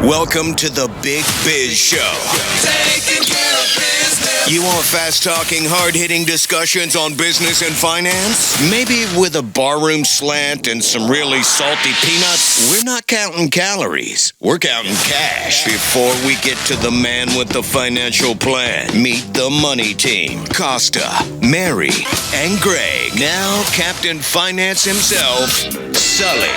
Welcome to the Big Biz Show. Taking care of business. You want fast-talking, hard-hitting discussions on business and finance? Maybe with a barroom slant and some really salty peanuts? We're not counting calories. We're counting cash. Before we get to the man with the financial plan, meet the money team. Costa, Mary, and Greg. Now Captain Finance himself, Sully.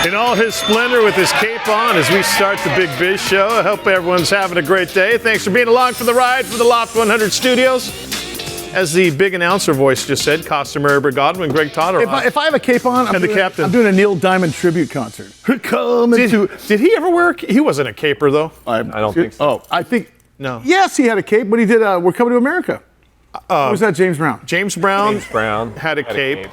In all his splendor with his cape on as we start the Big Biz Show. I hope everyone's having a great day. Thanks for being along for the ride from the Loft 100 Studios. As the big announcer voice just said, Costa, Mary, Godwin, Greg, Todd, if I have a cape on, the captain. I'm doing a Neil Diamond tribute concert. Did he ever wear? He wasn't a caper though. I don't think so. Oh, I think no. Yes, he had a cape, but he did. We're Coming to America. Was that James Brown? James Brown had a cape.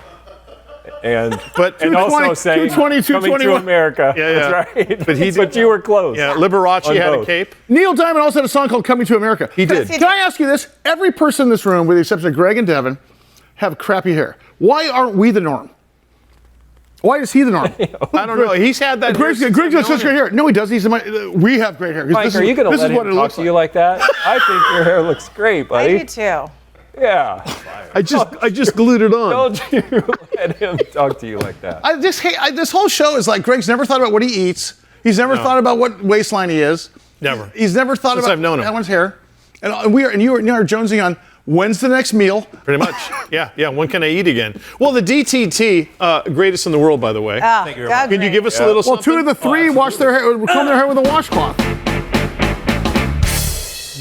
And also 220, saying 220, coming 221. to America. Yeah. That's right. But you were close. Yeah, Liberace had a cape. Neil Diamond also had a song called Coming to America. He did. Can I ask you this? Every person in this room, with the exception of Greg and Devin, have crappy hair. Why aren't we the norm? Why is he the norm? I don't know. He's had that. Greg's got such great hair. No, he doesn't. We have great hair. Mike, are you going to let him talk to you like that? I think your hair looks great, buddy. I do too. Yeah. I just glued it on. Don't you let him talk to you like that. This whole show is like Greg's never thought about what he eats. He's never thought about what waistline he is. Never. He's never thought Since about I've known him. Everyone's hair. And you are jonesing on when's the next meal. Pretty much. Yeah. When can I eat again? Well, the DTT, greatest in the world, by the way. Oh, thank you very much. Could you give us a little Well, something? 2 of the 3 wash their hair, comb their hair with a washcloth.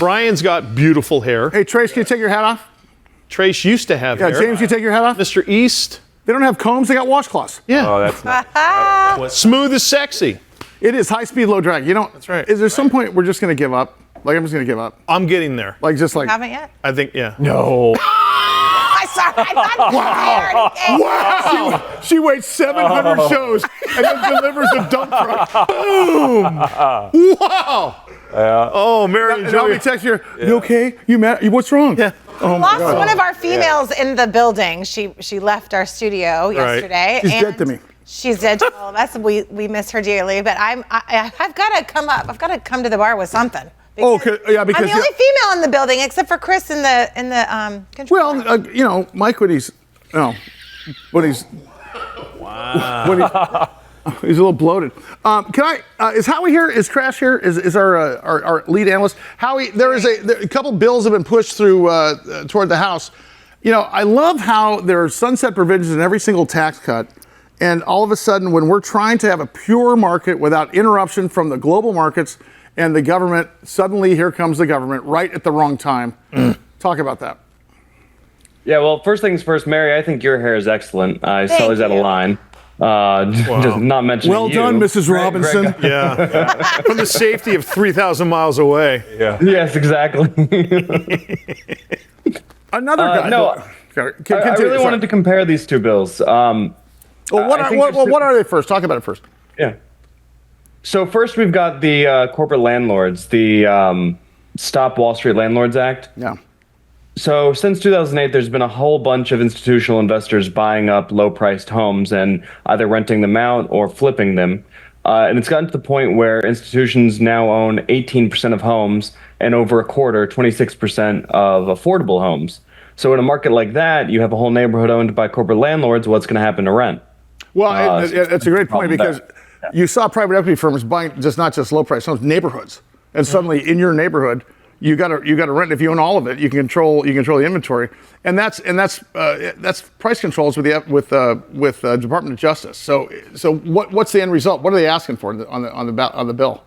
Brian's got beautiful hair. Hey, Trace, can you take your hat off? Trace used to have hair. James, can you take your hat off? Mr. East. They don't have combs, they got washcloths. Yeah. Oh, that's not. Smooth is sexy. It is high speed, low drag. That's right. Is there some point we're just going to give up? Like, I'm just going to give up. I'm getting there. Haven't yet? I think, yeah. No. I thought Wow. She waits 700 shows and then delivers a dump truck. Boom. Wow. Yeah. Oh, Mary And I'll be texting her, you okay? You mad? What's wrong? Yeah. Oh We my lost God. one of our females in the building. She left our studio yesterday. She's and dead to me. She's dead to all of us. We miss her dearly. But I've got to come up. I've got to come to the bar with something. Because I'm the only female in the building except for Chris in the control room. Mike, he's a little bloated. Is Howie here? Is Crash here? Is our lead analyst? Howie, there is a couple bills have been pushed through toward the House. I love how there are sunset provisions in every single tax cut. And all of a sudden, when we're trying to have a pure market without interruption from the global markets and the government, suddenly here comes the government right at the wrong time. Talk about that. Yeah, well, first things first, Mary, I think your hair is excellent. Sully's out of line. Just not mentioning Well done, Mrs. Robinson. Greg. Yeah. From the safety of 3,000 miles away. Yeah. Yes, exactly. Another guy. I really wanted to compare these two bills. What are they first? Talk about it first. Yeah. So first we've got the corporate landlords, the Stop Wall Street Landlords Act. Yeah. So since 2008, there's been a whole bunch of institutional investors buying up low-priced homes and either renting them out or flipping them. And it's gotten to the point where institutions now own 18% of homes and over a quarter, 26% of affordable homes. So in a market like that, you have a whole neighborhood owned by corporate landlords. What's going to happen to rent? Well, it's a great point because you saw private equity firms buying not just low-priced homes, neighborhoods, and suddenly in your neighborhood, you got to rent. If you own all of it, you can control the inventory, and that's price controls with the Department of Justice. So what's the end result? What are they asking for on the bill?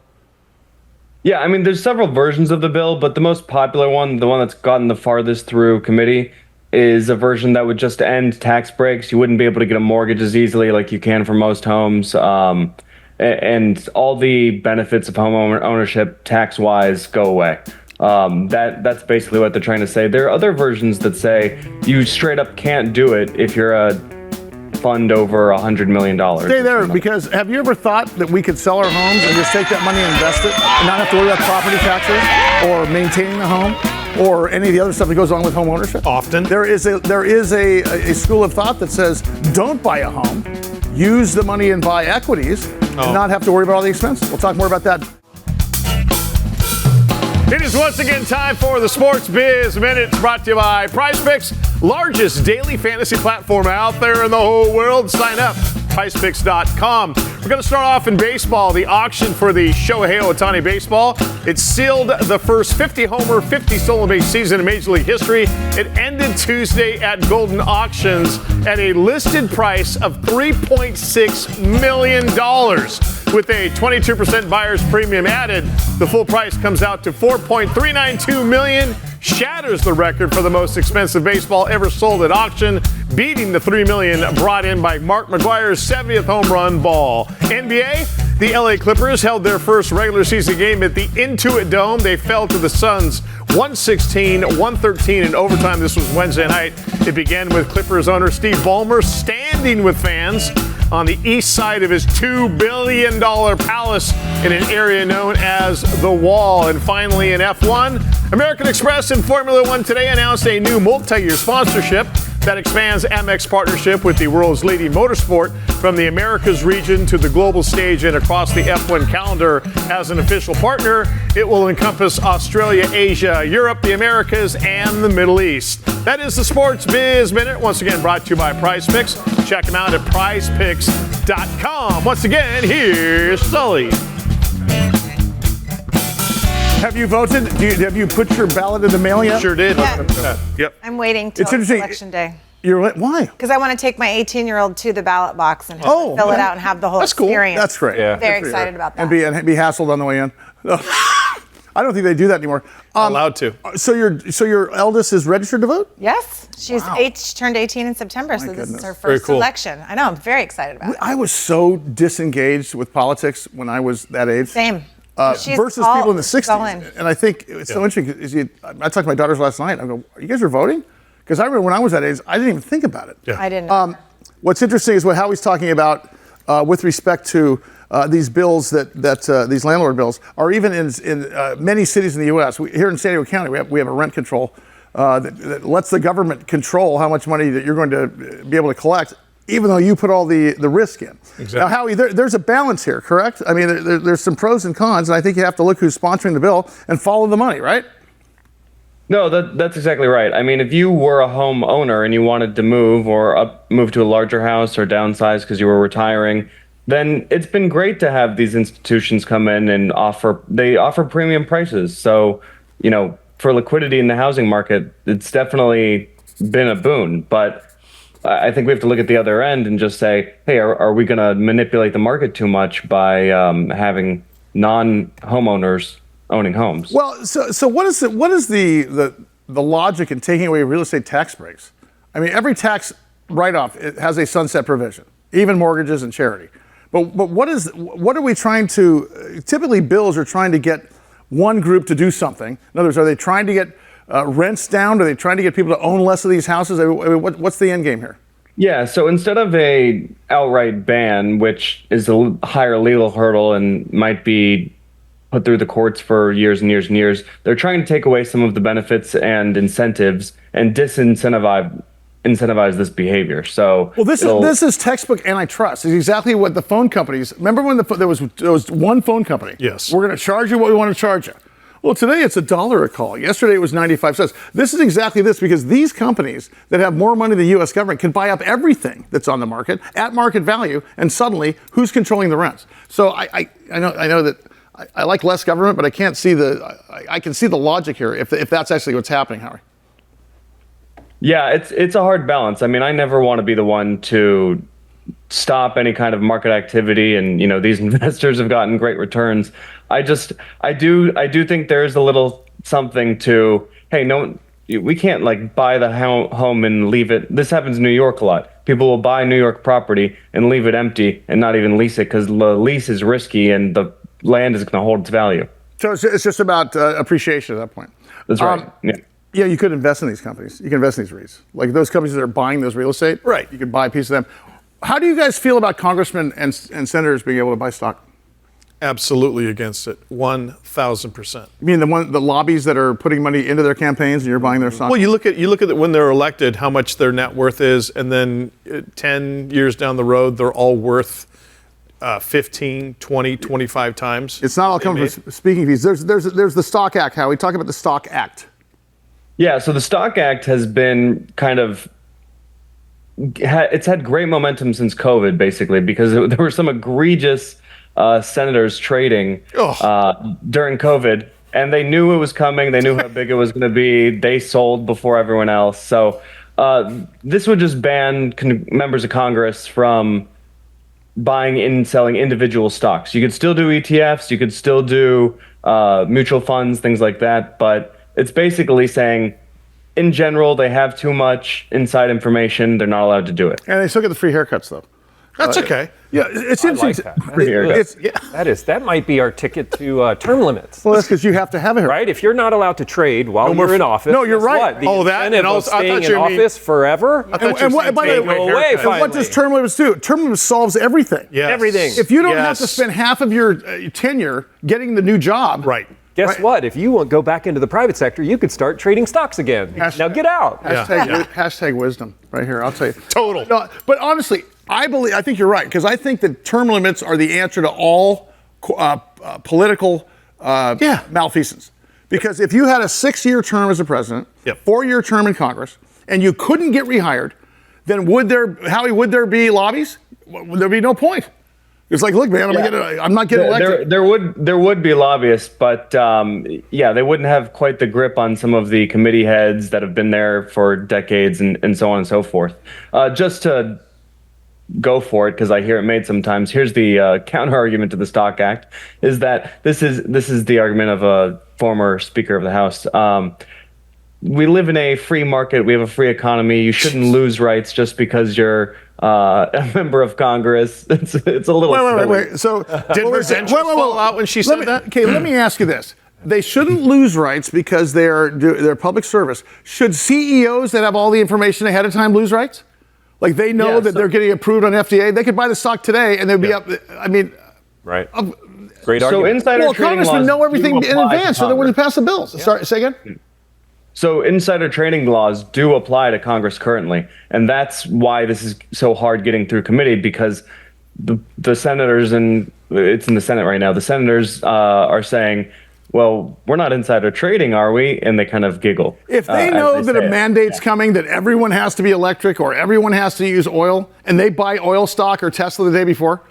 Yeah, I mean, there's several versions of the bill, but the most popular one, the one that's gotten the farthest through committee, is a version that would just end tax breaks. You wouldn't be able to get a mortgage as easily like you can for most homes. And all the benefits of home ownership tax-wise go away. That's basically what they're trying to say. There are other versions that say you straight up can't do it if you're a fund over $100 million. Stay there, because have you ever thought that we could sell our homes and just take that money and invest it and not have to worry about property taxes or maintaining the home or any of the other stuff that goes along with home ownership? Often. There is a school of thought that says don't buy a home, use the money and buy equities and not have to worry about all the expenses. We'll talk more about that. It is once again time for the Sports Biz Minute. It's brought to you by PrizePicks, largest daily fantasy platform out there in the whole world. Sign up, PrizePicks.com. We're going to start off in baseball. The auction for the Shohei Ohtani baseball. It sealed the first 50-homer, 50-stolen-base season in Major League history. It ended Tuesday at Golden Auctions at a listed price of $3.6 million. With a 22% buyer's premium added, the full price comes out to $4.392 million, shatters the record for the most expensive baseball ever sold at auction, beating the $3 million brought in by Mark McGwire's 70th home run ball. NBA, the LA Clippers held their first regular season game at the Intuit Dome. They fell to the Suns 116-113 in overtime. This was Wednesday night. It began with Clippers owner Steve Ballmer standing with fans on the east side of his $2 billion palace in an area known as the Wall. And finally in F1, American Express and Formula One today announced a new multi-year sponsorship that expands Amex's partnership with the world's leading motorsport from the Americas region to the global stage and across the F1 calendar. As an official partner, it will encompass Australia, Asia, Europe, the Americas, and the Middle East. That is the Sports Biz Minute, once again brought to you by PrizePicks. Check them out at prizepicks.com. Once again, here's Sully. Have you voted? Have you put your ballot in the mail yet? Sure did. Yeah. Yep. I'm waiting till It's interesting. election day. Why? Because I want to take my 18-year-old to the ballot box and fill it okay. out and have the whole That's cool. experience. That's great. Yeah. Very excited about that. And be hassled on the way in. I don't think they do that anymore. Allowed to. So your eldest is registered to vote? Yes, she's she turned 18 in September, so this goodness. is her Very first cool. election. I know, I'm very excited about it. I was so disengaged with politics when I was that age. Same. Versus people in the 60s. all in. And I think it's so interesting. I talked to my daughters last night. I go, you guys are voting? Because I remember when I was that age, I didn't even think about it. Yeah. I didn't know. What's interesting is what Howie's talking about with respect to these bills that these landlord bills are even in many cities in the U.S. Here in San Diego County, we have a rent control that lets the government control how much money that you're going to be able to collect, even though you put all the risk in. Exactly. Now, Howie, there's a balance here, correct? I mean, there's some pros and cons, and I think you have to look who's sponsoring the bill and follow the money, right? No, that's exactly right. I mean, if you were a home owner and you wanted to move or move to a larger house or downsize because you were retiring, then it's been great to have these institutions come in and offer premium prices. So, for liquidity in the housing market, it's definitely been a boon. But I think we have to look at the other end and just say, hey, are we going to manipulate the market too much by having non-homeowners owning homes? Well, so what is the logic in taking away real estate tax breaks? I mean, every tax write-off it has a sunset provision, even mortgages and charity. But what are we trying to? Typically, bills are trying to get one group to do something. In other words, are they trying to get rents down? Are they trying to get people to own less of these houses? I mean, what's the end game here? Yeah, so instead of a outright ban, which is a higher legal hurdle and might be put through the courts for years and years and years, they're trying to take away some of the benefits and incentives and incentivize this behavior. So this is textbook antitrust. It's exactly what the phone companies. Remember when there was one phone company? Yes. We're going to charge you what we want to charge you. Well, today it's $1 a call. Yesterday it was 95 cents. This is exactly this because these companies that have more money than the U.S. government can buy up everything that's on the market at market value, and suddenly who's controlling the rents? So I know that I like less government, but I can't see I can see the logic here if that's actually what's happening, Howie. Yeah, it's a hard balance. I mean, I never want to be the one to stop any kind of market activity, and these investors have gotten great returns. I do think there's a little something to, hey, no, we can't buy the home and leave it. This happens in New York a lot. People will buy New York property and leave it empty and not even lease it because the lease is risky and the land is going to hold its value. So it's just about appreciation at that point. That's right. Yeah, you could invest in these companies. You can invest in these REITs. Like those companies that are buying those real estate. Right. You could buy a piece of them. How do you guys feel about congressmen and senators being able to buy stock? Absolutely against it, 1,000%. You mean the lobbies that are putting money into their campaigns and you're buying their stock? Well, you look at it when they're elected, how much their net worth is, and then 10 years down the road, they're all worth 15, 20, 25 times. It's not all coming from speaking fees. There's the Stock Act, Howie. Talk about the Stock Act. Yeah, so the Stock Act has been kind of, it's had great momentum since COVID, basically, because there were some egregious senators trading during COVID, and they knew it was coming. They knew how big it was going to be. They sold before everyone else. So this would just ban members of Congress from buying and selling individual stocks. You could still do ETFs. You could still do mutual funds, things like that, but it's basically saying, in general, they have too much inside information. They're not allowed to do it. And they still get the free haircuts, though. That's okay. Yeah, it's interesting. That might be our ticket to term limits. Well, that's because you have to have a haircut. Right? If you're not allowed to trade while you're in office, no, you're guess right. What? The that, incentive and of also, I staying thought in you mean- office forever. And what does term limits do? Term limits solves everything. Yes. Everything. If you don't have to spend half of your tenure getting the new job, Right. Guess what? If you go back into the private sector, you could start trading stocks again. Now get out. Hashtag wisdom right here. I'll tell you. Total. No, but honestly, I think you're right, because I think that term limits are the answer to all political malfeasance. Because if you had a 6-year term as a president, 4-year term in Congress, and you couldn't get rehired, then would there be lobbies? Would there be no point? It's like, look, man, I'm not getting elected. There would be lobbyists, but they wouldn't have quite the grip on some of the committee heads that have been there for decades and so on and so forth. Just to go for it, because I hear it made sometimes. Here's the counter argument to the Stock Act: is that this is the argument of a former Speaker of the House. We live in a free market. We have a free economy. You shouldn't lose rights just because you're a member of Congress. It's a little. Wait. So did Resentment fall out when she said that? Okay, let me ask you this. They shouldn't lose rights because they're public service. Should CEOs that have all the information ahead of time lose rights? Like they know that they're getting approved on FDA. They could buy the stock today and they'd be up. I mean, right. Great argument. So insider trading laws Congressmen know everything in advance, so they wouldn't pass the bills. Yeah. Sorry, say again. So insider trading laws do apply to Congress currently, and that's why this is so hard getting through committee, because the senators, and it's in the Senate right now, the senators are saying, well, we're not insider trading, are we? And they kind of giggle. If they know that a mandate's coming, that everyone has to be electric or everyone has to use oil, and they buy oil stock or Tesla the day before,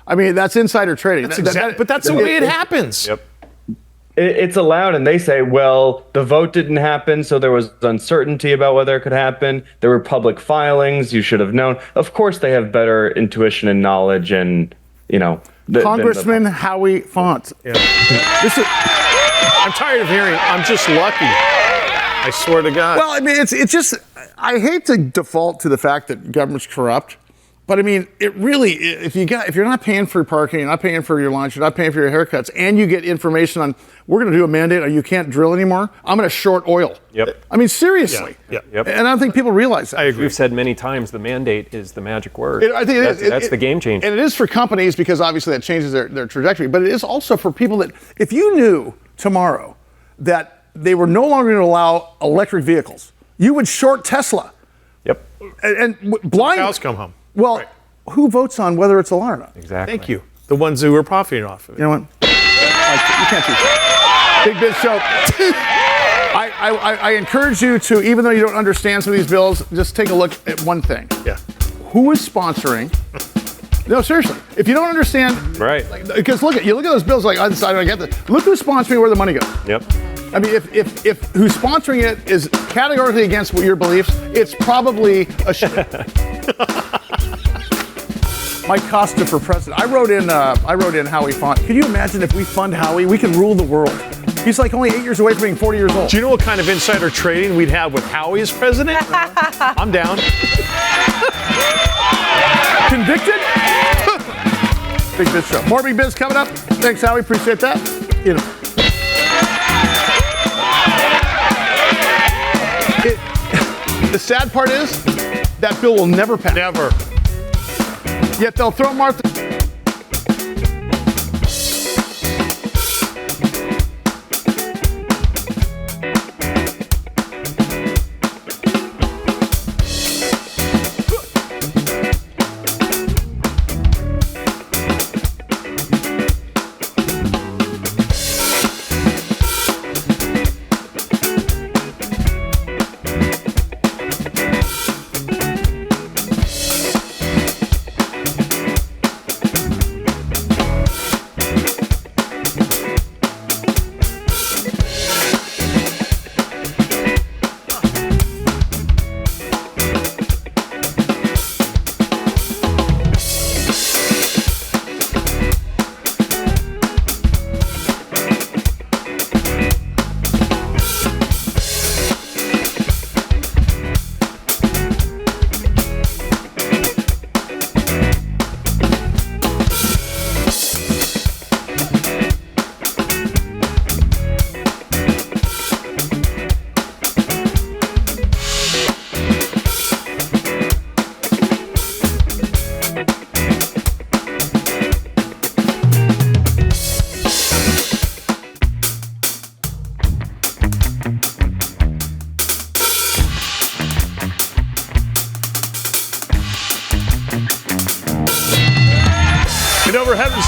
I mean, that's insider trading. But that's the way it happens. Yep. It's allowed, and they say, well, the vote didn't happen, so there was uncertainty about whether it could happen. There were public filings. You should have known. Of course, they have better intuition and knowledge, and, Congressman Howie Font. Yeah. I'm tired of hearing, I'm just lucky. I swear to God. Well, I mean, it's just, I hate to default to the fact that government's corrupt, but I mean, it really, if you're not paying for parking, you're not paying for your lunch, you're not paying for your haircuts, and you get information on, we're going to do a mandate, or you can't drill anymore, I'm going to short oil. Yep. I mean, seriously. Yep. And I don't think people realize that. I agree. We've said many times the mandate is the magic word. I think that's the game changer. And it is for companies, because obviously that changes their trajectory, but it is also for people that, if you knew tomorrow that they were no longer going to allow electric vehicles, you would short Tesla. Yep. And blind. Cows come home. Well, who votes on whether it's a law or not? Exactly. Thank you. The ones who are profiting off of it. You know what? You can't teach that. Big Biz Show. I encourage you to, even though you don't understand some of these bills, just take a look at one thing. Yeah. Who is sponsoring? No, seriously. If you don't understand, right? Because look at those bills. Like, I don't get this. Look who's sponsoring, where the money goes. Yep. I mean, if who's sponsoring it is categorically against your beliefs, it's probably a shit. Mike Costa for president. I wrote in Howie Font. Can you imagine if we fund Howie, we can rule the world? He's like only 8 years away from being 40 years old. Do you know what kind of insider trading we'd have with Howie as president? I'm down. Convicted? Big Biz Show. More Big Biz coming up. Thanks, Howie. Appreciate that. The sad part is that bill will never pass. Never. Yet they'll throw Martha.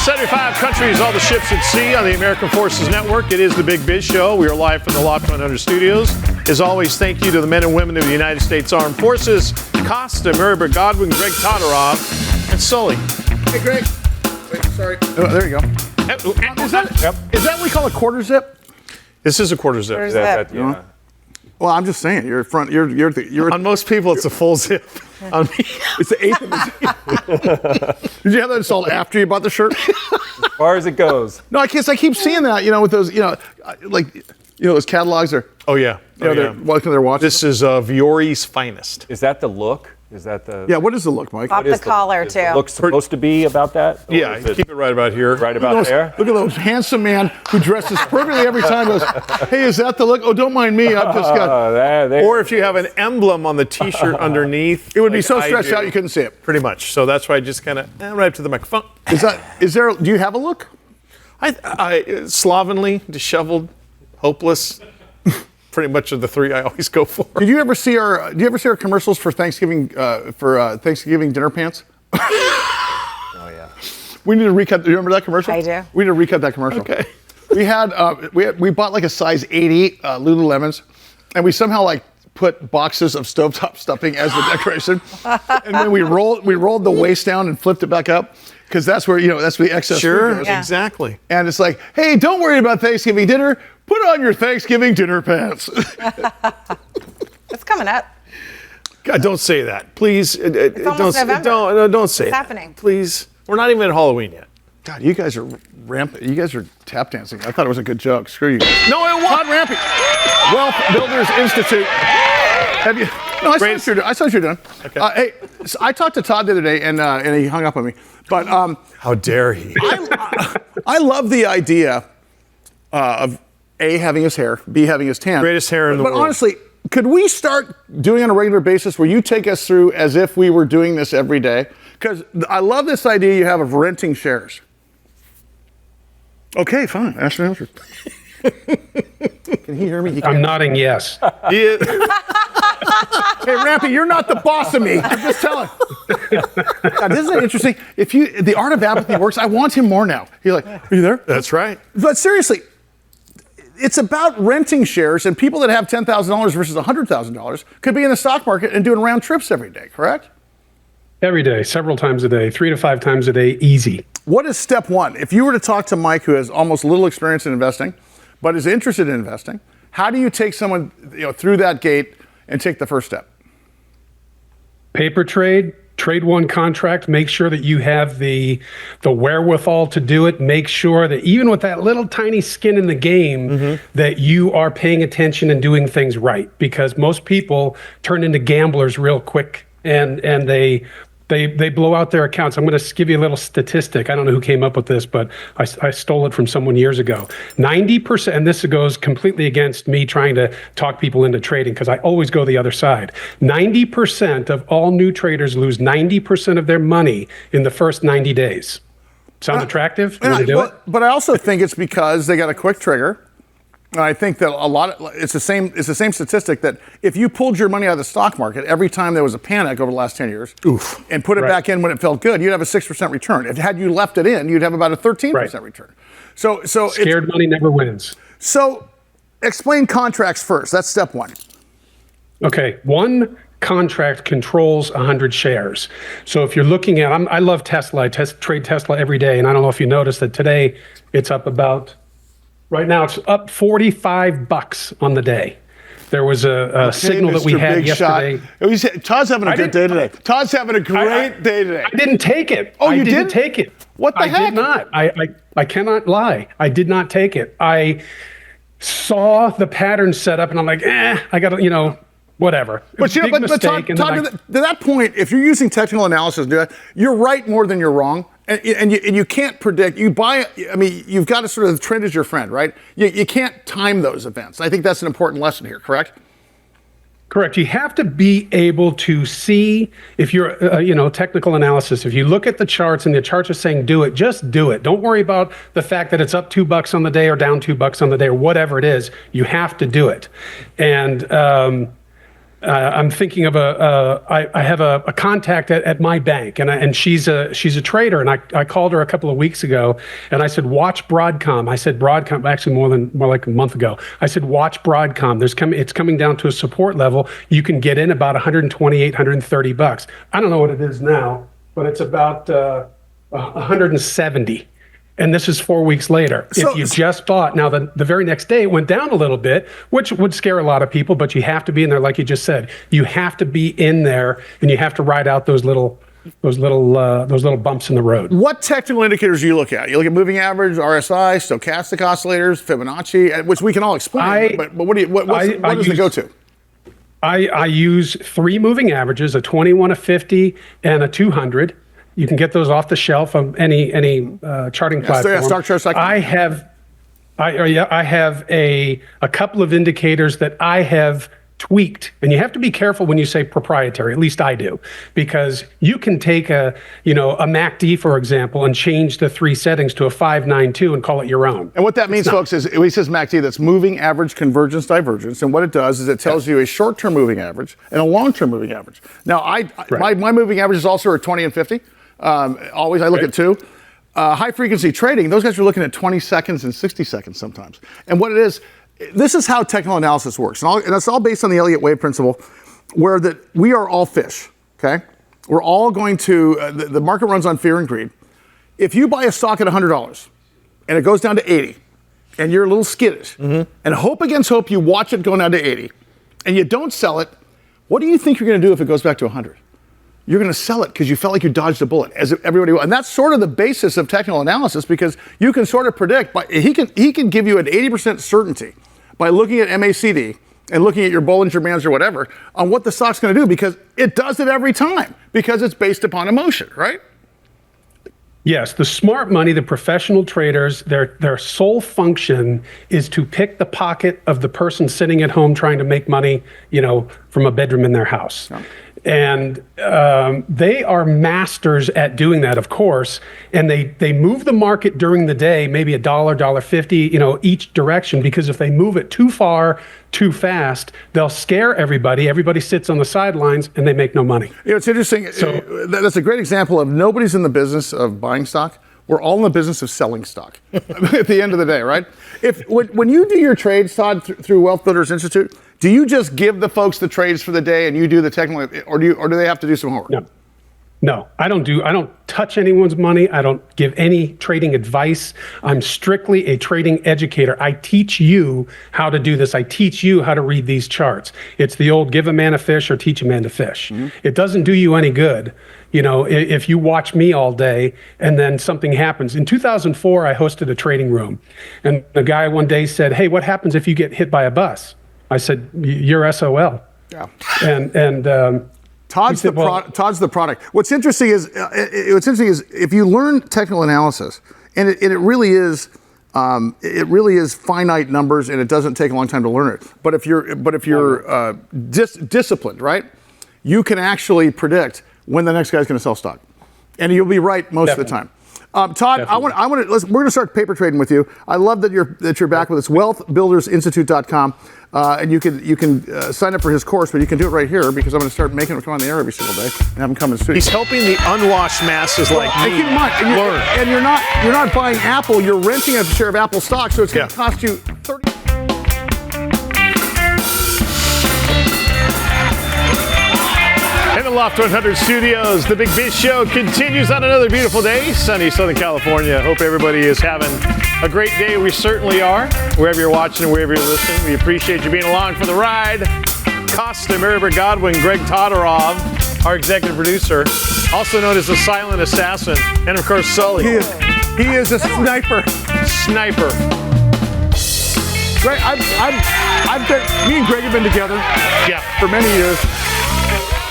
75 countries, all the ships at sea on the American Forces Network. It is the Big Biz Show. We are live from the Loft 100 studios. As always, thank you to the men and women of the United States Armed Forces, Costa, Maribel Godwin, Greg Todorov, and Sully. Hey, Greg. Wait, sorry. Oh, there you go. Is that what we call a quarter zip? This is a quarter zip. Quarter zip. Yeah. Well, I'm just saying. You're On most people, it's a full zip. On me, it's the eighth of the zip. Did you have that installed after you bought the shirt? As far as it goes. No, I keep seeing that. With those, those catalogs are. Oh yeah. They're welcome to their watches. This is Viori's finest. Is that the look? Is that the? Yeah. What is the look, Mike? Pop the collar is too. the look supposed to be about that? Or Yeah, is it keep it right about here. right about there. Look at those handsome man who dresses perfectly every time. Goes, hey, is that the look? Oh, don't mind me. I've just got. There. Or if you have an emblem on the T-shirt underneath, It would be like so I stretched do. out you couldn't see it. Pretty much. So that's why I just kind of right up to the microphone. Is there? Do you have a look? I slovenly, disheveled, hopeless. Pretty much of the three I always go for. Do you ever see our commercials for Thanksgiving Thanksgiving dinner pants? Oh yeah. We need to recut. Do you remember that commercial? I do. We need to recut that commercial. Okay. We bought like a size 80 Lululemons, and we somehow put boxes of stovetop stuffing as the decoration, and then we rolled the waist down and flipped it back up because that's where that's where the excess food Sure, goes. Yeah. exactly. And it's like, hey, don't worry about Thanksgiving dinner. Put on your Thanksgiving dinner pants. It's coming up. God, don't say that, please. It's almost November. Don't say It's that. happening. Please. We're not even at Halloween yet. God, you guys are rampant. You guys are tap dancing. I thought it was a good joke. Screw you guys. No, it Todd Rampe, Wealth Builders Institute. Have you? No, I saw what you're doing. Okay. Hey, so I talked to Todd the other day, and he hung up on me. But How dare he? I love the idea of A, having his hair, B, having his tan. Greatest hair in the But world. honestly, could we start doing on a regular basis where you take us through as if we were doing this every day? Because I love this idea you have of renting shares. Okay, fine. Ask the answer. Can he hear me? He I'm can't. nodding yes. Yeah. Hey, Rampe, you're not the boss of me. I'm just telling. God, isn't it interesting? If the art of apathy works, I want him more now. He's like, are you there? That's right. But seriously, it's about renting shares, and people that have $10,000 versus $100,000 could be in the stock market and doing round trips every day, correct? Every day, several times a day, 3 to 5 times a day, easy. What is step one? If you were to talk to Mike, who has almost little experience in investing, but is interested in investing, how do you take someone through that gate and take the first step? Paper trade one contract, make sure that you have the wherewithal to do it. Make sure that even with that little tiny skin in the game, that you are paying attention and doing things right. Because most people turn into gamblers real quick and they blow out their accounts. I'm going to give you a little statistic. I don't know who came up with this, but I stole it from someone years ago. 90%, and this goes completely against me trying to talk people into trading because I always go the other side. 90% of all new traders lose 90% of their money in the first 90 days. Sound attractive? You want to do it? But I also think it's because they got a quick trigger. And I think that it's the same statistic that if you pulled your money out of the stock market every time there was a panic over the last 10 years and put it back in when it felt good, you'd have a 6% return. Had you left it in, you'd have about a 13% return. So Scared money never wins. So explain contracts first. That's step one. Okay, one contract controls 100 shares. So if you're looking at, I love Tesla. I trade Tesla every day, and I don't know if you noticed that today it's up about. Right now, it's up $45 on the day. There was a signal that we Mr. had Big yesterday. Shot. Todd's having a good day today. Todd's having a great day today. I didn't take it. Oh, you I didn't didn't? take it. What the heck? I did not. I cannot lie. I did not take it. I saw the pattern set up, and I'm like, I got to, whatever. But Todd, to that point, if you're using technical analysis, you're right more than you're wrong. And you can't predict. You've got to sort of, the trend is your friend, right? You can't time those events. I think that's an important lesson here, correct? Correct. You have to be able to see if you're, technical analysis. If you look at the charts and the charts are saying do it, just do it. Don't worry about the fact that it's up $2 on the day or down $2 on the day or whatever it is. You have to do it. And I'm thinking of I have a contact at my bank, and she's a trader, and I called her a couple of weeks ago, and I said, watch Broadcom. I said Broadcom, actually more like a month ago. I said, watch Broadcom. It's coming down to a support level. You can get in about $128, $130. I don't know what it is now, but it's about 170. And this is 4 weeks later. So, if you just bought, now the very next day it went down a little bit, which would scare a lot of people, but you have to be in there, like you just said. You have to be in there, and you have to ride out those little bumps in the road. What technical indicators do you look at? You look at moving average, RSI, stochastic oscillators, Fibonacci, which we can all explain. But what is the go-to? I use 3 moving averages: a 21, a 50, and a 200. You can get those off the shelf on any charting platform. Stock Charts. I have a couple of indicators that I have tweaked, and you have to be careful when you say proprietary. At least I do, because you can take a MACD, for example, and change the 3 settings to a 592 and call it your own. And what that means, folks, is when he says MACD, that's moving average convergence divergence. And what it does is it tells you a short-term moving average and a long-term moving average. Now, my moving average is also a 20 and 50. Always, I look at 2. High frequency trading, those guys are looking at 20 seconds and 60 seconds sometimes. And what it is, this is how technical analysis works. And it's all based on the Elliott Wave principle, where that we are all fish, okay? We're all going to, the market runs on fear and greed. If you buy a stock at $100 and it goes down to 80, and you're a little skittish, and hope against hope you watch it go down to 80, and you don't sell it, what do you think you're gonna do if it goes back to 100? You're going to sell it because you felt like you dodged a bullet, as everybody will. And that's sort of the basis of technical analysis, because you can sort of predict. He can give you an 80% certainty by looking at MACD and looking at your Bollinger Bands or whatever on what the stock's going to do, because it does it every time, because it's based upon emotion, right? Yes, the smart money, the professional traders, their sole function is to pick the pocket of the person sitting at home trying to make money, from a bedroom in their house. Yeah. And they are masters at doing that, of course. And they move the market during the day, maybe $1, $1.50, each direction, because if they move it too far, too fast, they'll scare everybody. Everybody sits on the sidelines and they make no money. It's interesting. So that's a great example of nobody's in the business of buying stock. We're all in the business of selling stock at the end of the day, right? When you do your trades, Todd, through Wealth Builders Institute, do you just give the folks the trades for the day and you do the technical, or do they have to do some homework? No, I don't touch anyone's money. I don't give any trading advice. I'm strictly a trading educator. I teach you how to do this. I teach you how to read these charts. It's the old give a man a fish or teach a man to fish. It doesn't do you any good, if you watch me all day and then something happens. In 2004, I hosted a trading room, and the guy one day said, "Hey, what happens if you get hit by a bus?" I said, "You're SOL." Yeah. And Todd's the product. What's interesting is if you learn technical analysis, and it really is finite numbers, and it doesn't take a long time to learn it. But if you're disciplined, right, you can actually predict when the next guy's going to sell stock, and you'll be right most of the time. Todd, we're going to start paper trading with you. I love that you're back with us. WealthBuildersInstitute.com, and you can sign up for his course, but you can do it right here, because I'm going to start making him come on the air every single day and have him come in the studio. He's helping the unwashed masses like me learn. And you're not buying Apple. You're renting a share of Apple stock, so it's going to cost you $30. In the Loft 100 studios, the Big Biz Show continues on another beautiful day, sunny Southern California. Hope everybody is having a great day. We certainly are, wherever you're watching and wherever you're listening. We appreciate you being along for the ride. Costa, Maribert Godwin, Greg Todorov, our executive producer, also known as the silent assassin, and of course Sully. He is a sniper. Sniper. Greg, me and Greg have been together for many years.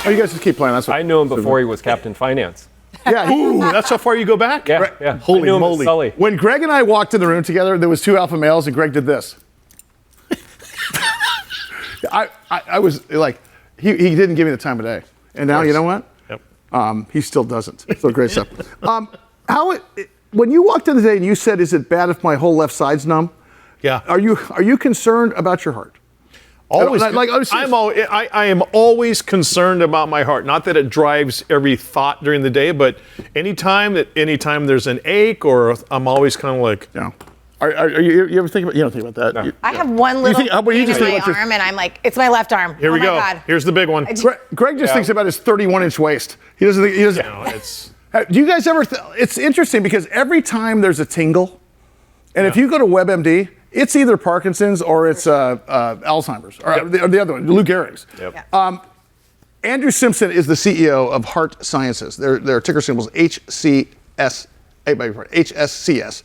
Oh, you guys just keep playing. That's what I knew him before he was Captain Finance. Yeah. Ooh, that's how far you go back? Yeah. Holy moly. Sully. When Greg and I walked in the room together, there was 2 alpha males, and Greg did this. I was like, he didn't give me the time of day. And now, you know what? Yep. He still doesn't. So great stuff. When you walked in today and you said, "Is it bad if my whole left side's numb?" Yeah. Are you concerned about your heart? Always. Like, I am always concerned about my heart. Not that it drives every thought during the day, but anytime there's an ache, or I'm always kind of like, yeah. Are you ever think about? You don't think about that. No. I have one little think- how about you pain just in think my about arm, and I'm like, it's my left arm. here we go. My God. Here's the big one. Greg just thinks about his 31-inch waist. He doesn't think. He doesn't. No, it's Do you guys ever? It's interesting because every time there's a tingle, and if you go to WebMD, it's either Parkinson's or it's Alzheimer's or the other one, Lou Gehrig's. Yep. Andrew Simpson is the CEO of HeartSciences. Their ticker symbol is HCS. HSCS.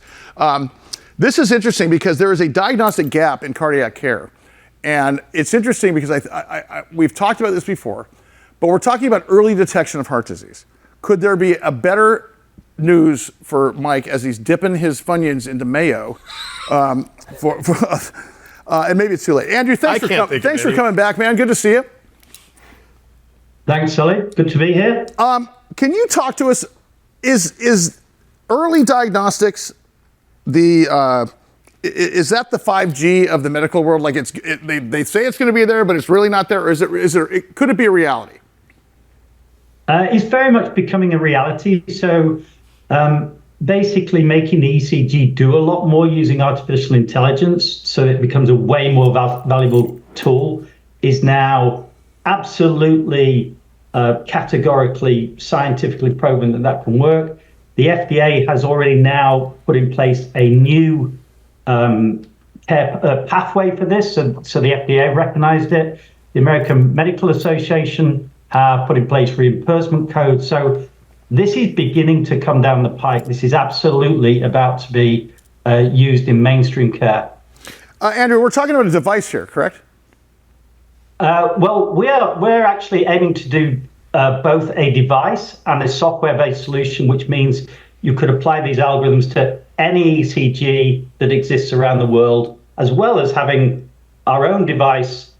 This is interesting because there is a diagnostic gap in cardiac care, and it's interesting because we've talked about this before, but we're talking about early detection of heart disease. Could there be a better news for Mike as he's dipping his Funyuns into mayo? And maybe it's too late. Andrew, thanks for coming back, man. Good to see you. Thanks, Sully. Good to be here. Can you talk to us? Is early diagnostics is that the 5G of the medical world? Like they say it's going to be there, but it's really not there. Or could it be a reality? It's very much becoming a reality. So basically making the ECG do a lot more using artificial intelligence so it becomes a way more valuable tool is now absolutely categorically scientifically proven that can work. The FDA has already now put in place a new pathway for this, so the FDA recognized it. The American Medical Association have put in place reimbursement codes. So this is beginning to come down the pike. This is absolutely about to be used in mainstream care. Andrew, we're talking about a device here, correct? Well, we're actually aiming to do both a device and a software-based solution, which means you could apply these algorithms to any ECG that exists around the world, as well as having our own device,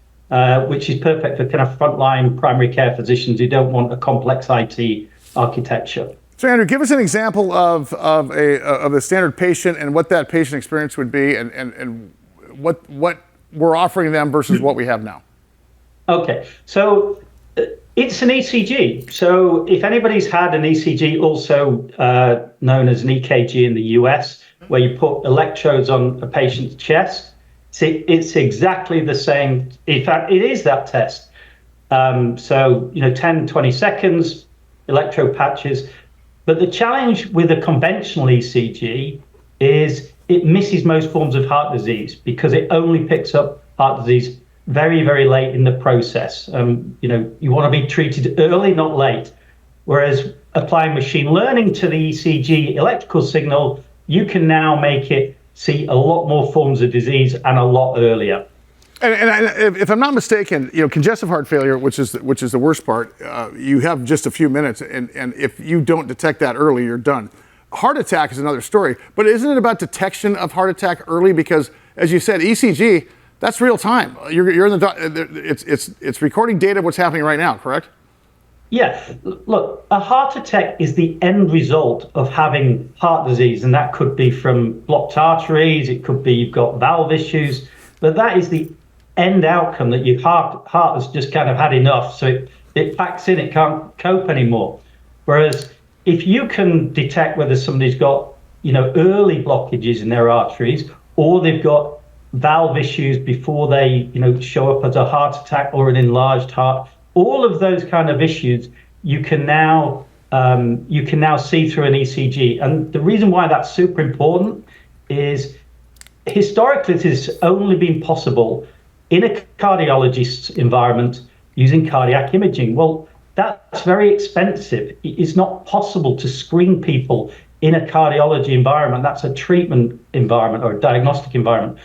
which is perfect for kind of frontline primary care physicians who don't want a complex IT architecture. So, Andrew, give us an example of a standard patient and what that patient experience would be, and what we're offering them versus what we have now. Okay, so it's an ECG. So if anybody's had an ECG, also known as an EKG in the US, where you put electrodes on a patient's chest, it's exactly the same. In fact, it is that test. So, 10, 20 seconds, electrode patches. But the challenge with a conventional ECG is it misses most forms of heart disease because it only picks up heart disease very, very late in the process. You want to be treated early, not late. Whereas applying machine learning to the ECG electrical signal, you can now make it see a lot more forms of disease and a lot earlier. And if I'm not mistaken, congestive heart failure, which is the worst part, you have just a few minutes, and if you don't detect that early, you're done. Heart attack is another story, but isn't it about detection of heart attack early? Because, as you said, ECG, that's real time. You're in it's recording data of what's happening right now, correct? Yeah. Look, a heart attack is the end result of having heart disease, and that could be from blocked arteries. It could be you've got valve issues, but that is the end outcome, that your heart has just kind of had enough, so it backs in, it can't cope anymore. Whereas if you can detect whether somebody's got early blockages in their arteries, or they've got valve issues before they show up as a heart attack or an enlarged heart, all of those kind of issues you can now see through an ECG. And the reason why that's super important is historically it has only been possible in a cardiologist's environment using cardiac imaging. Well, that's very expensive. It's not possible to screen people in a cardiology environment. That's a treatment environment or a diagnostic environment.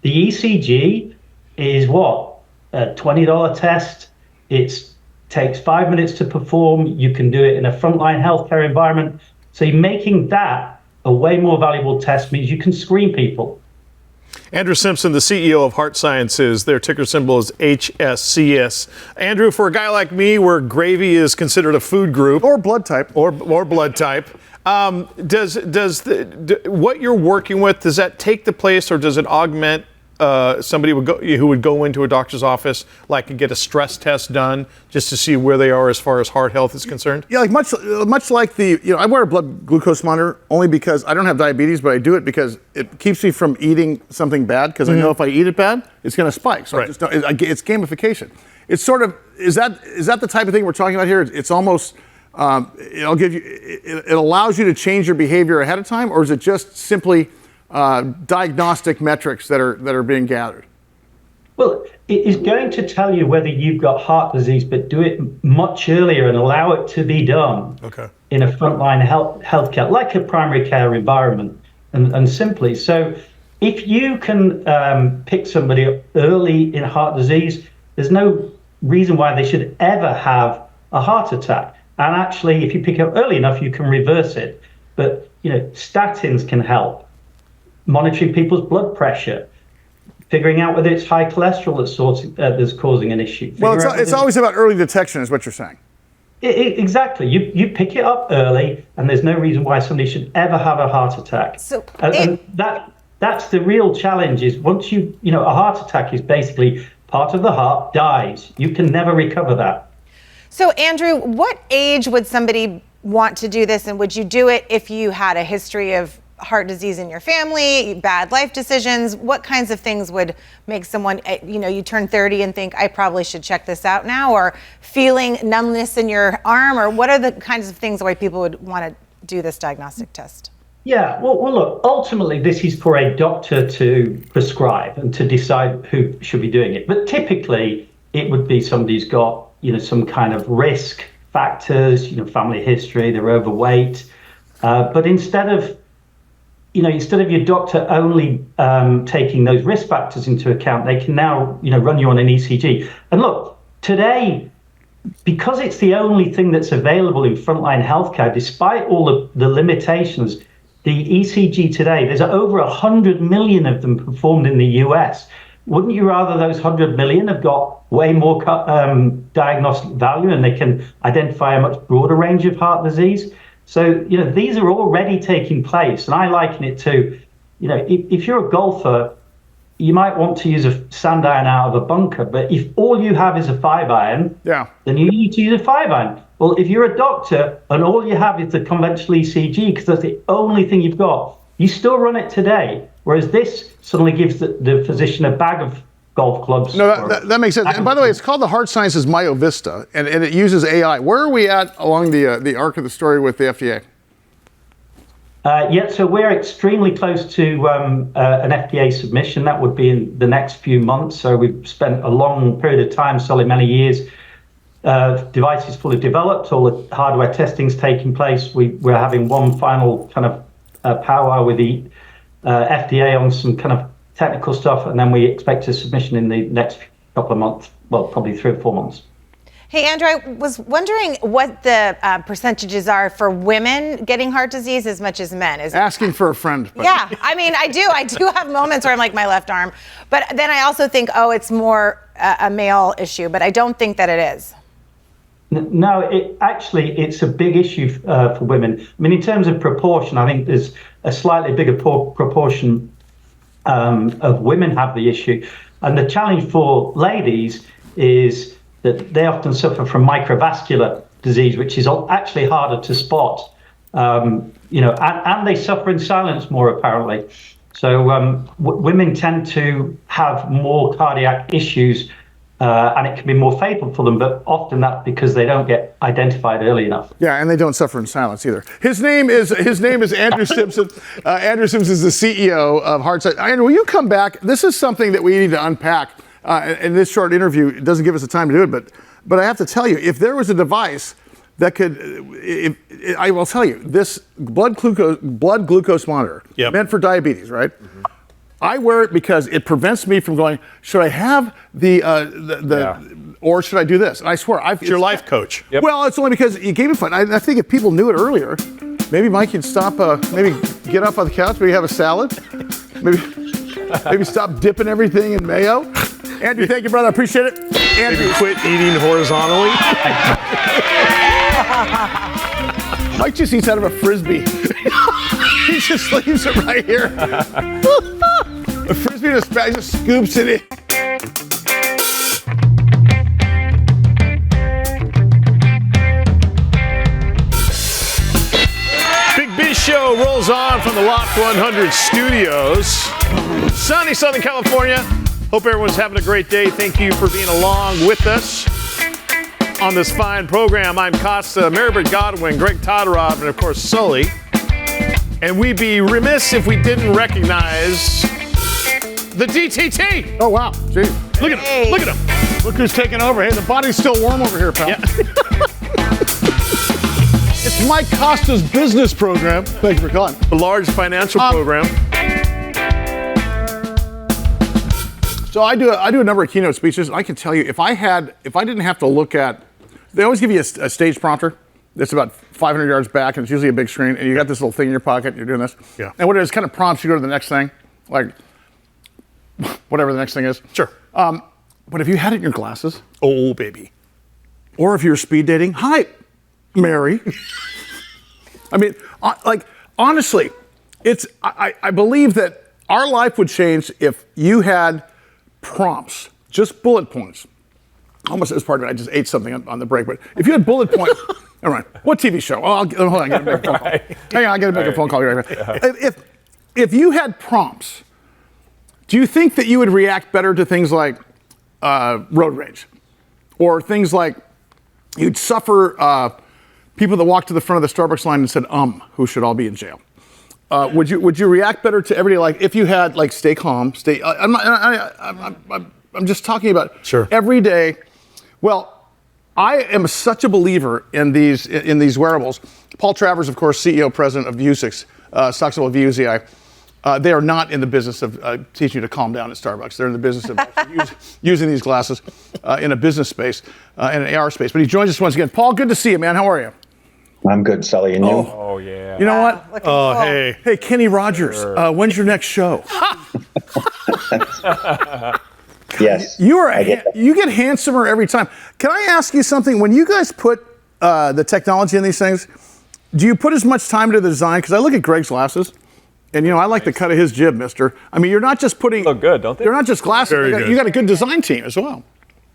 The ECG is what? A $20 test. It takes 5 minutes to perform. You can do it in a frontline healthcare environment. So making that a way more valuable test means you can screen people. Andrew Simpson, the CEO of HeartSciences, their ticker symbol is HSCS. Andrew, for a guy like me, where gravy is considered a food group or blood type, or blood type, does what you're working with, does that take the place, or does it augment somebody who would go into a doctor's office, like, and get a stress test done just to see where they are as far as heart health is concerned? Yeah, like much like I wear a blood glucose monitor only because I don't have diabetes, but I do it because it keeps me from eating something bad, because I know if I eat it bad, it's going to spike. So I just don't, it's gamification. It's sort of, is that the type of thing we're talking about here? It's almost, it allows you to change your behavior ahead of time, or is it just simply diagnostic metrics that are being gathered? Well, it is going to tell you whether you've got heart disease, but do it much earlier and allow it to be done in a frontline healthcare, like a primary care environment, and simply. So if you can pick somebody up early in heart disease, there's no reason why they should ever have a heart attack. And actually, if you pick it up early enough, you can reverse it. But, statins can help. Monitoring people's blood pressure, figuring out whether it's high cholesterol that's causing an issue. Well, it's always about early detection, is what you're saying. Exactly. You pick it up early, and there's no reason why somebody should ever have a heart attack. So and that's the real challenge. Is once a heart attack is basically part of the heart dies. You can never recover that. So Andrew, what age would somebody want to do this, and would you do it if you had a history of heart disease in your family, bad life decisions? What kinds of things would make someone, you turn 30 and think, I probably should check this out now, or feeling numbness in your arm, or what are the kinds of things why people would want to do this diagnostic test? Yeah, well, look, ultimately this is for a doctor to prescribe and to decide who should be doing it. But typically it would be somebody who's got, some kind of risk factors, family history, they're overweight. But instead of your doctor only taking those risk factors into account, they can now, run you on an ECG. And look, today, because it's the only thing that's available in frontline healthcare, despite all the limitations, the ECG today, there's over 100 million of them performed in the US. Wouldn't you rather those 100 million have got way more diagnostic value, and they can identify a much broader range of heart disease? So, these are already taking place. And I liken it to, if you're a golfer, you might want to use a sand iron out of a bunker. But if all you have is a 5-iron, then you need to use a 5-iron. Well, if you're a doctor and all you have is the conventional ECG, because that's the only thing you've got, you still run it today. Whereas this suddenly gives the physician a bag of golf clubs. No, that makes sense. And by the way, it's called the HeartSciences Myo Vista, and it uses AI. Where are we at along the arc of the story with the FDA? So we're extremely close to an FDA submission. That would be in the next few months. So we've spent a long period of time, Sully, many years. Device is fully developed. All the hardware testing's taking place. We're having one final kind of powwow with the FDA on some kind of technical stuff, and then we expect a submission in the next couple of months, well, probably 3 or 4 months. Hey, Andrew, I was wondering what the percentages are for women getting heart disease as much as men. Asking for a friend. But. Yeah, I mean, I do have moments where I'm like my left arm, but then I also think, it's more a male issue, but I don't think that it is. No, it's a big issue for women. I mean, in terms of proportion, I think there's a slightly bigger proportion of women have the issue. And the challenge for ladies is that they often suffer from microvascular disease, which is actually harder to spot. And they suffer in silence more, apparently. So women tend to have more cardiac issues, and it can be more fatal for them, but often that's because they don't get identified early enough. Yeah, and they don't suffer in silence either. His name is Andrew Simpson. Andrew Simpson is the CEO of HeartSciences. Andrew, will you come back? This is something that we need to unpack in this short interview. It doesn't give us the time to do it, but I have to tell you, if there was a device that could, I will tell you, this blood glucose monitor, meant for diabetes, right? Mm-hmm. I wear it because it prevents me from going, should I have or should I do this? And I swear, it's your life coach. Yep. Well, it's only because you gave me fun. I think if people knew it earlier, maybe Mike could stop, maybe get up on the couch, maybe have a salad, maybe stop dipping everything in mayo. Andrew, thank you, brother. I appreciate it. Andrew, maybe quit eating horizontally. Mike just eats out of a Frisbee. He just leaves it right here. The Frisbee just scoops it in. Big Biz Show rolls on from the Loft 100 studios. Sunny Southern California. Hope everyone's having a great day. Thank you for being along with us on this fine program. I'm Costa, Marybert Godwin, Greg Todorov, and of course Sully. And we'd be remiss if we didn't recognize the DTT. Oh, wow. Gee. Look at him. Look at him. Look who's taking over. Hey, the body's still warm over here, pal. Yeah. It's Mike Costa's business program. Thank you for calling. A large financial program. So I do a number of keynote speeches. I can tell you, if I didn't have to look at, they always give you a stage prompter that's about 500 yards back, and it's usually a big screen, and you got this little thing in your pocket, and you're doing this. Yeah. And what it is, kind of prompts you to go to the next thing, like whatever the next thing is. Sure. But if you had it in your glasses, Oh, baby. or if you're speed dating, hi, Mary. I mean, honestly, I believe that our life would change if you had prompts, just bullet points. Almost as part of it, I just ate something on the break, but if you had bullet points, all right, what TV show? Oh, hold on, I gotta make a phone call. Hang on, I gotta make a phone call right now. If you had prompts, do you think that you would react better to things like road rage? Or things like you'd suffer people that walked to the front of the Starbucks line and said, who should all be in jail? Would you react better to everyday, like if you had like stay calm, I'm just talking about every day. Well, I am such a believer in these wearables. Paul Travers, of course, CEO, president of Vuzix, stock symbol VUZI. They are not in the business of teaching you to calm down at Starbucks. They're in the business of using these glasses in a business space, in an AR space. But he joins us once again. Paul, good to see you, man. How are you? I'm good, Sully, and you? Oh, yeah. You know what? Oh, hey. Hey, Kenny Rogers, when's your next show? Yes. You get handsomer every time. Can I ask you something? When you guys put the technology in these things, do you put as much time into the design? Because I look at Greg's glasses, and I like the cut of his jib, mister. I mean, you're not just putting... Look good, don't they? They're not just glasses. You got a good design team as well.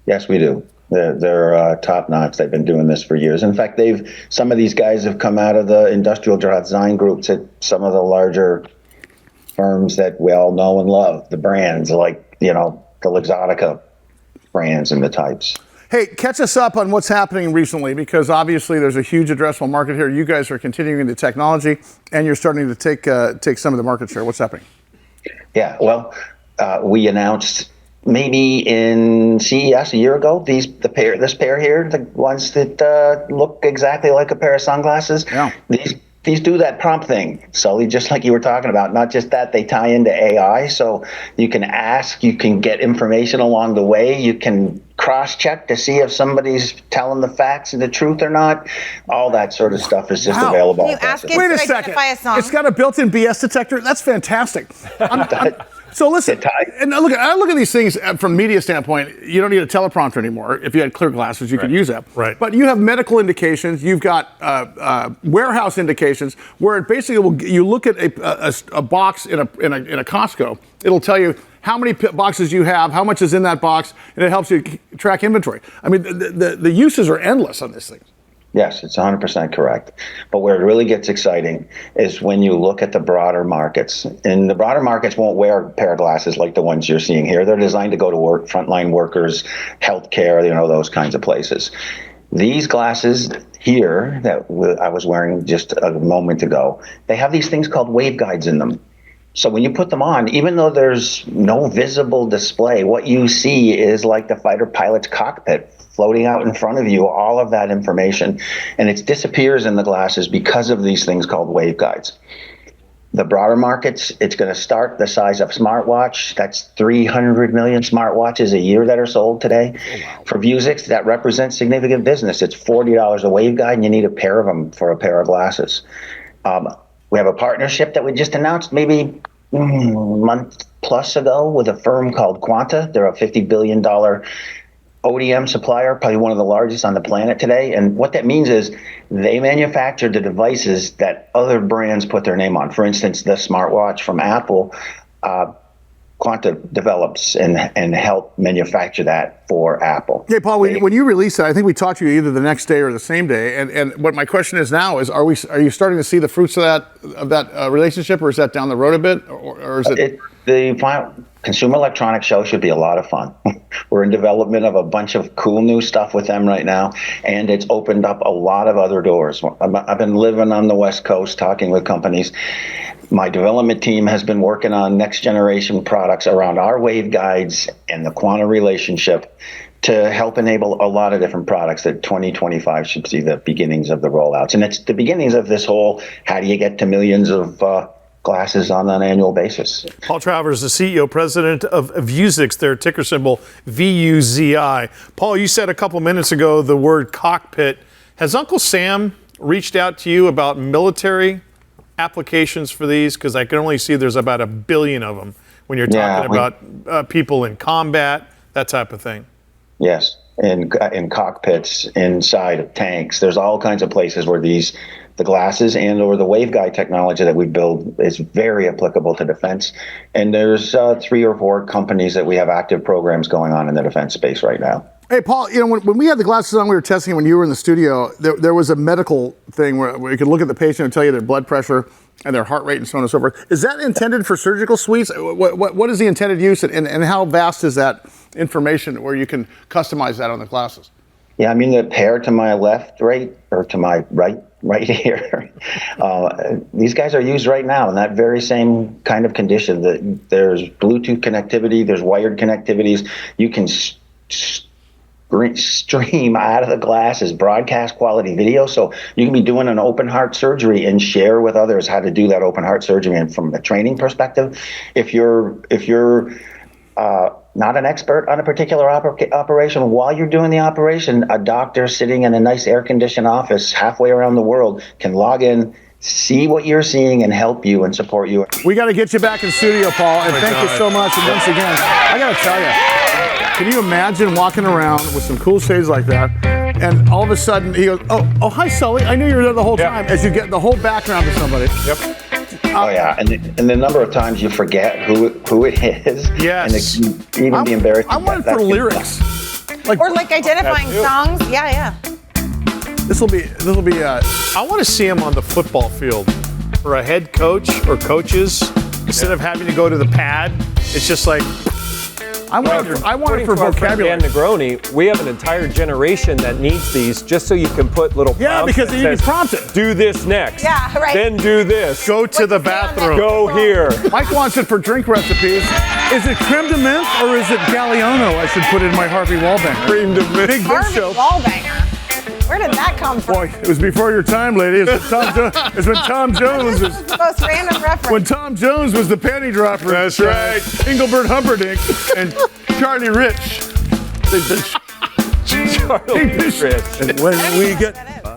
Yes, we do. They're top notch. They've been doing this for years. In fact, some of these guys have come out of the industrial design groups at some of the larger firms that we all know and love. The brands like, the Luxottica brands and the types. Hey, catch us up on what's happening recently, because obviously there's a huge addressable market here. You guys are continuing the technology, and you're starting to take some of the market share. What's happening? Yeah, well, we announced maybe in CES a year ago, this pair here, the ones that look exactly like a pair of sunglasses. Yeah. These do that prompt thing, Sully, just like you were talking about. Not just that, they tie into AI, so you can ask, you can get information along the way, you can cross-check to see if somebody's telling the facts and the truth or not. All that sort of stuff is just available. Can you ask it Wait a to second. identify a song? It's got a built-in BS detector. That's fantastic. So listen, and I look at these things from a media standpoint. You don't need a teleprompter anymore. If you had clear glasses, you could use that. Right. But you have medical indications. You've got warehouse indications where it basically you look at a box in a Costco. It'll tell you how many boxes you have, how much is in that box, and it helps you track inventory. I mean, the uses are endless on this thing. Yes, it's 100% correct. But where it really gets exciting is when you look at the broader markets. And the broader markets won't wear a pair of glasses like the ones you're seeing here. They're designed to go to work, frontline workers, healthcare, those kinds of places. These glasses here that I was wearing just a moment ago, they have these things called waveguides in them. So when you put them on, even though there's no visible display, what you see is like the fighter pilot's cockpit floating out in front of you, all of that information. And it disappears in the glasses because of these things called waveguides. The broader markets, it's going to start the size of smartwatch. That's 300 million smartwatches a year that are sold today. Oh, wow. For Vuzix, that represents significant business. It's $40 a waveguide, and you need a pair of them for a pair of glasses. We have a partnership that we just announced maybe a month plus ago with a firm called Quanta. They're a $50 billion ODM supplier, probably one of the largest on the planet today. And what that means is they manufacture the devices that other brands put their name on. For instance, the smartwatch from Apple, Quanta develops and help manufacture that for Apple. Hey, Paul, when you release it, I think we talked to you either the next day or the same day. And what my question is now is, are you starting to see the fruits of that relationship, or is that down the road a bit, or is it? The final Consumer Electronics Show should be a lot of fun. We're in development of a bunch of cool new stuff with them right now, and it's opened up a lot of other doors. I've been living on the West Coast talking with companies. My development team has been working on next generation products around our waveguides and the Quanta relationship to help enable a lot of different products that 2025 should see the beginnings of the rollouts. And it's the beginnings of this whole, how do you get to millions of glasses on an annual basis. Paul Travers, the CEO, president of Vuzix, their ticker symbol VUZI. Paul, you said a couple minutes ago the word cockpit. Has Uncle Sam reached out to you about military applications for these? Because I can only see there's about 1 billion of them when you're talking about people in combat, that type of thing. Yes, in cockpits, inside of tanks. There's all kinds of places where the glasses and or the waveguide technology that we build is very applicable to defense. And there's 3 or 4 companies that we have active programs going on in the defense space right now. Hey, Paul, when we had the glasses on, we were testing it when you were in the studio, there was a medical thing where you could look at the patient and tell you their blood pressure and their heart rate and so on and so forth. Is that intended for surgical suites? What is the intended use, and how vast is that information where you can customize that on the glasses? Yeah, I mean, the pair to my left, right, or to my right here, these guys are used right now in that very same kind of condition. There's Bluetooth connectivity, there's wired connectivities. You can stream out of the glasses broadcast quality video, so you can be doing an open heart surgery and share with others how to do that open heart surgery. And from a training perspective, if you're not an expert on a particular operation, while you're doing the operation, a doctor sitting in a nice air-conditioned office halfway around the world can log in, see what you're seeing, and help you and support you. We got to get you back in studio, Paul, and thank you so much. And once again, I got to tell you, can you imagine walking around with some cool shades like that, and all of a sudden he goes, oh, hi, Sully. I knew you were there the whole time, as you get the whole background of somebody. Yep. Oh yeah, and the number of times you forget who it is. Yes. And it can even be embarrassing. I wanted for lyrics. Or like identifying songs. Yeah. This will be. I want to see him on the football field, or a head coach or coaches. Instead of having to go to the pad, it's just like. I want it for vocabulary. Dan Negroni, we have an entire generation that needs these just so you can put little Yeah, because you can prompt it. Do this next. Yeah, right. Then do this. Go to the bathroom. Go here. Mike wants it for drink recipes. Is it creme de menthe or is it Galliano? I should put in my Harvey Wallbanger. Cream de menthe. Big Harvey show. Wallbanger. Where did that come from? Boy, it was before your time, lady. It's when Tom Jones was. The most random reference. When Tom Jones was the penny dropper. That's right. Engelbert Humperdinck and Charlie Rich. Charlie Rich. And when we get